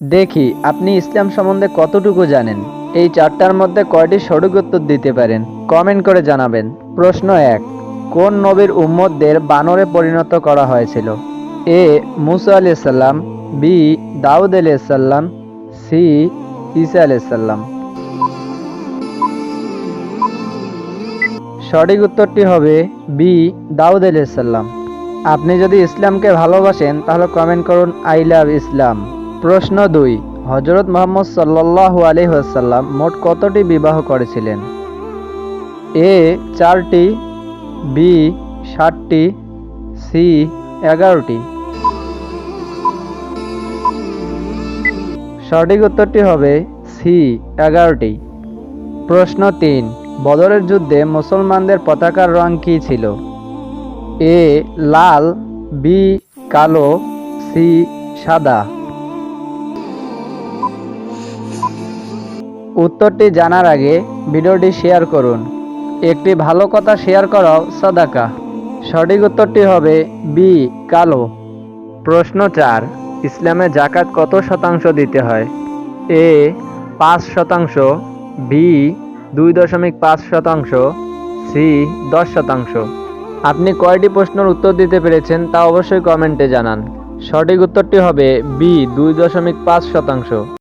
দেখি আপনি ইসলাম সম্বন্ধে কতটুকু জানেন। এই চারটার মধ্যে কয়টি সঠিক উত্তর দিতে পারেন কমেন্ট করে জানাবেন। প্রশ্ন ১, কোন নবীর উম্মতদের বানরে পরিণত করা হয়েছিল? এ মুসা আলাইহিস সালাম, বি দাউদ আলাইহিস সালাম, সি ঈসা আলাইহিস সালাম। সঠিক উত্তরটি হবে বি দাউদ আলাইহিস সালাম। আপনি যদি ইসলামকে ভালোবাসেন তাহলে কমেন্ট করুন আই লাভ ইসলাম। প্রশ্ন ২, হযরত মুহাম্মদ সাল্লাল্লাহু আলাইহি ওয়াসাল্লাম মোট কতটি বিবাহ করেছিলেন? এ ৪টি, বি ৭টি, সি ১১টি। সঠিক উত্তরটি হবে সি ১১টি। প্রশ্ন ৩, বদরের যুদ্ধে মুসলমানদের পতাকার রং কী ছিল? এ লাল, বি কালো, সি সাদা। উত্তরটি জানার আগে ভিডিওটি শেয়ার করুন। একটি ভালো কথা শেয়ার করাও সাদাকা। সঠিক উত্তরটি হবে বি কালো। প্রশ্ন ৪, ইসলামে যাকাত কত শতাংশ দিতে হয়? এ ৫%, বি ২.৫%, সি ১০%। আপনি কয়টি প্রশ্নের উত্তর দিতে পেরেছেন তা অবশ্যই কমেন্টে জানান। সঠিক উত্তরটি হবে বি ২.৫%।